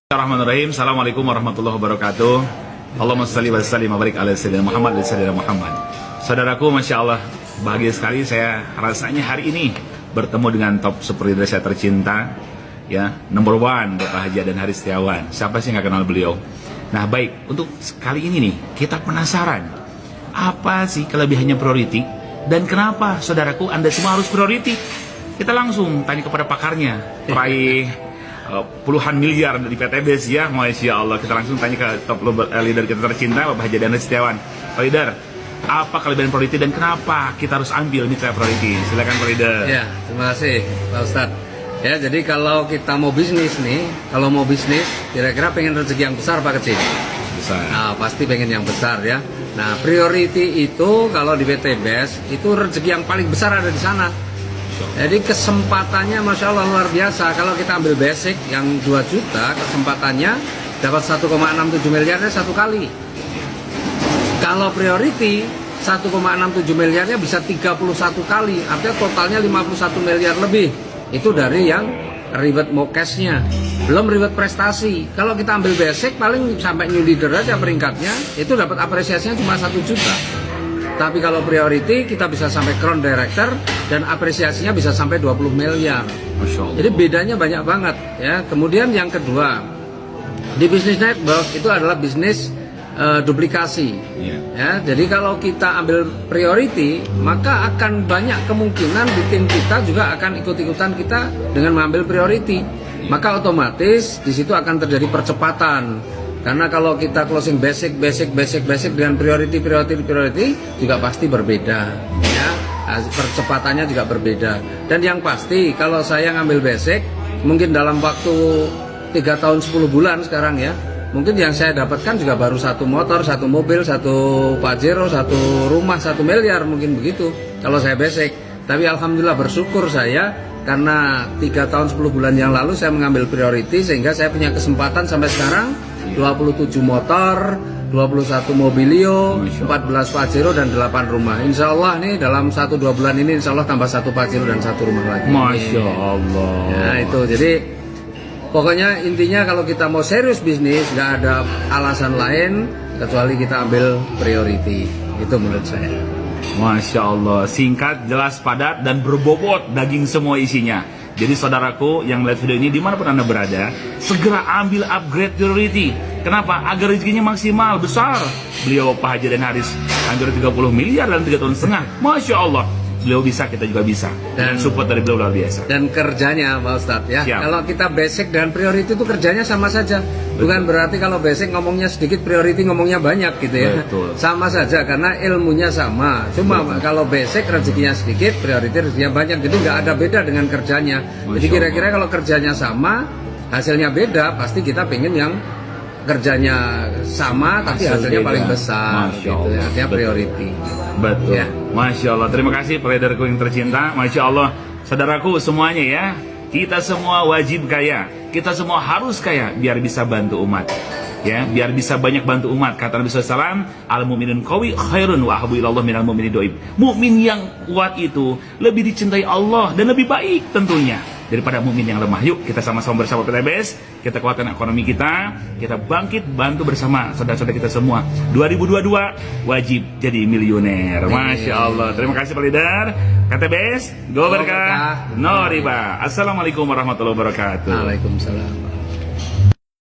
Bismillahirrahmanirrahim. Assalamualaikum warahmatullahi wabarakatuh. Allahumma salli wa sallim wa barik ala sayyidina Muhammad wa sayyidina Muhammad. Saudaraku, Masya Allah, bahagia sekali saya rasanya hari ini bertemu dengan top super leader saya tercinta, ya, number one Bapak Haji Adan Haris Setiawan. Siapa sih nggak kenal beliau? Nah, baik, untuk kali ini nih kita penasaran apa sih kelebihannya priority dan kenapa saudaraku Anda semua harus priority? Kita langsung tanya kepada pakarnya, peraih puluhan miliar dari PTBS, ya, Masya Allah. Kita langsung tanya ke top leader kita tercinta, Bapak Haji Adan Haris Setiawan. Pak Leader, apa kelebihan priority dan kenapa kita harus ambil mitra priority? Silakan Pak Leader. Ya, terima kasih Pak Ustadz. Ya, jadi kalau kita mau bisnis nih, kira-kira pengen rezeki yang besar apa kecil? Besar. Nah, pasti pengen yang besar ya. Nah, priority itu kalau di PTBS itu rezeki yang paling besar ada di sana. Jadi kesempatannya Masya Allah luar biasa. Kalau kita ambil basic yang 2 juta, kesempatannya dapat 1,67 miliarnya satu kali. Kalau priority 1,67 miliarnya bisa 31 kali, artinya totalnya 51 miliar lebih. Itu dari yang reward mokesnya, belum reward prestasi. Kalau kita ambil basic paling sampai new leader aja peringkatnya, itu dapat apresiasinya cuma 1 juta. Tapi kalau priority kita bisa sampai crown director dan apresiasinya bisa sampai 20 miliar. Masya Allah. Jadi bedanya banyak banget ya. Kemudian yang kedua, di bisnis network itu adalah bisnis duplikasi. Ya, jadi kalau kita ambil priority, maka akan banyak kemungkinan di tim kita juga akan ikut-ikutan kita dengan mengambil priority. Maka otomatis di situ akan terjadi percepatan. Karena kalau kita closing basic dengan priority juga pasti berbeda, ya. Percepatannya juga berbeda. Dan yang pasti kalau saya ngambil basic, mungkin dalam waktu 3 tahun 10 bulan sekarang ya, mungkin yang saya dapatkan juga baru 1 motor, 1 mobil, 1 Pajero, 1 rumah, 1 miliar mungkin begitu. Kalau saya basic, tapi alhamdulillah bersyukur saya karena 3 tahun 10 bulan yang lalu saya mengambil priority sehingga saya punya kesempatan sampai sekarang 27 motor, 21 mobilio, 14 Pajero dan 8 rumah. Insya Allah nih dalam 1-2 bulan ini Insya Allah tambah 1 Pajero dan 1 rumah lagi. Masya Allah. Ya itu, jadi pokoknya intinya kalau kita mau serius bisnis nggak ada alasan lain kecuali kita ambil priority. Itu menurut saya. Masya Allah, singkat, jelas, padat, dan berbobot daging semua isinya. Jadi saudaraku yang lihat video ini dimanapun Anda berada, segera ambil upgrade priority. Kenapa? Agar rezekinya maksimal, besar. Beliau Pak Haji Adan Haris hampir 30 miliar dalam 3 tahun setengah. Masya Allah. Beliau bisa, kita juga bisa. Dan support dari beliau luar biasa. Dan kerjanya Pak Ustadz ya. Siap. Kalau kita basic dan priority itu kerjanya sama saja. Bukan berarti kalau basic ngomongnya sedikit, priority ngomongnya banyak gitu ya. Betul. Sama saja karena ilmunya sama. Cuma kalau basic rezekinya sedikit, priority rezekinya banyak. Jadi nggak ada beda dengan kerjanya. Jadi kira-kira kalau kerjanya sama, hasilnya beda, pasti kita pengen yang kerjanya sama tapi hasilnya beda. paling besar. Masya Gitu ya. Allah. Artinya priority. Betul. Ya. Masya Allah. Terima kasih leaderku yang tercinta. Masya Allah. Saudaraku semuanya ya, kita semua wajib kaya. Kita semua harus kaya biar bisa bantu umat. Ya, biar bisa banyak bantu umat. Kata Nabi SAW, al-mu'minun qawi khairun wa ahabbu ilallah minal mu'mini doib. Mukmin yang kuat itu lebih dicintai Allah dan lebih baik tentunya daripada mukmin yang lemah. Yuk kita sama-sama bersama PTBS, kita kuatkan ekonomi kita bangkit bantu bersama saudara-saudara kita semua. 2022 wajib jadi miliuner. Masya Allah. Terima kasih Pak Leader. PTBS, go berkah, no riba. Assalamualaikum warahmatullahi wabarakatuh. Waalaikumsalam.